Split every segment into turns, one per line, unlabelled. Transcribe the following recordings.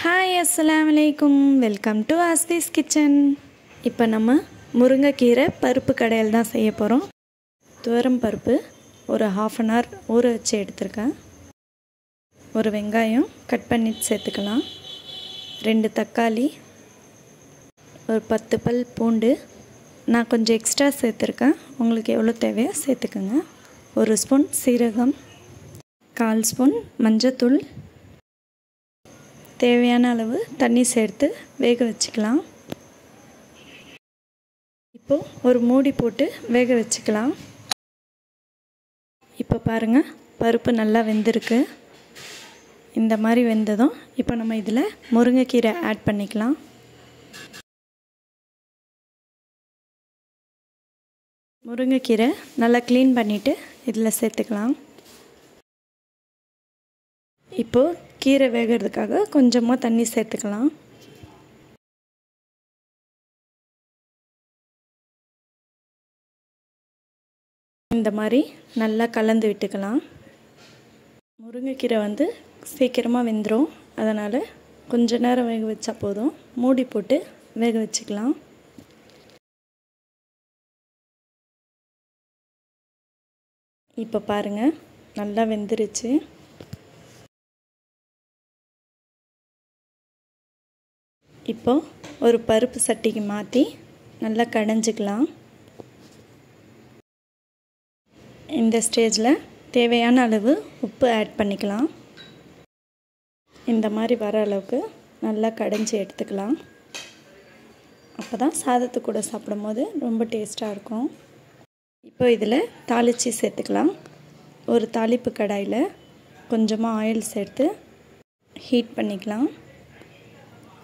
Hi அஸ்ஸலாமு அலைக்கும், welcome to ஆஸ்வீஸ் kitchen. இப்போ நம்ம முருங்கைக்கீரை பருப்பு கடையில் தான் செய்ய போகிறோம். துவரம் பருப்பு ஒரு 1/2 அன் ஹவர் ஊற வச்சு எடுத்துருக்கேன். ஒரு வெங்காயம் கட் பண்ணிட்டு சேர்த்துக்கலாம். 2 தக்காளி, ஒரு 10 பல் பூண்டு. நான் கொஞ்சம் எக்ஸ்ட்ரா சேர்த்துருக்கேன், உங்களுக்கு எவ்வளோ தேவையோ சேர்த்துக்கோங்க. 1 ஸ்பூன் சீரகம், 1/4 ஸ்பூன் மஞ்சத்தூள், தேவையான அளவு தண்ணி சேர்த்து வேக வச்சுக்கலாம். இப்போது ஒரு மூடி போட்டு வேக வச்சுக்கலாம். இப்போ பாருங்கள், பருப்பு நல்லா வெந்திருக்கு. இந்த மாதிரி வெந்ததும் இப்போ நம்ம இதில் முருங்கைக்கீரை ஆட் பண்ணிக்கலாம். முருங்கைக்கீரை நல்லா க்ளீன் பண்ணிவிட்டு இதில் சேர்த்துக்கலாம். இப்போது கீரை வேகிறதுக்காக கொஞ்சமாக தண்ணி சேர்த்துக்கலாம். இந்த மாதிரி நல்லா கலந்து விட்டுக்கலாம். முருங்கைக்கீரை சீக்கிரமாக வெந்துடும், அதனால் கொஞ்ச நேரம் வேக வச்சா போதும். மூடி போட்டு வேக வச்சுக்கலாம். இப்போ பாருங்கள், நல்லா வெந்துருச்சு. இப்போ ஒரு பருப்பு சட்டிக்கு மாற்றி நல்லா கடைஞ்சிக்கலாம். இந்த ஸ்டேஜில் தேவையான அளவு உப்பு ஆட் பண்ணிக்கலாம். இந்த மாதிரி வர அளவுக்கு நல்லா கடைஞ்சி எடுத்துக்கலாம். அப்போ தான் சாதத்து கூட சாப்பிடும் போது ரொம்ப டேஸ்ட்டாக இருக்கும். இப்போ இதில் தாளித்து சேர்த்துக்கலாம். ஒரு தாளிப்பு கடாயில் கொஞ்சமாக ஆயில் சேர்த்து ஹீட் பண்ணிக்கலாம்.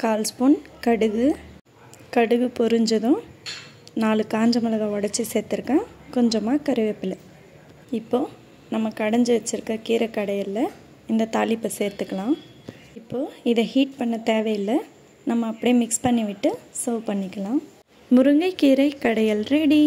1/4 ஸ்பூன் கடுகு பொரிஞ்சதும் 4 காஞ்ச மிளகாய் உடச்சி சேர்த்துருக்கேன். கொஞ்சமாக கருவேப்பிலை. இப்போது நம்ம கடைஞ்சி வச்சுருக்க கீரை கடையில் இந்த தாளிப்பை சேர்த்துக்கலாம். இப்போது இதை ஹீட் பண்ண தேவையில்லை, நம்ம அப்படியே மிக்ஸ் பண்ணி விட்டு சர்வ் பண்ணிக்கலாம். முருங்கைக்கீரை கடையல் ரெடி.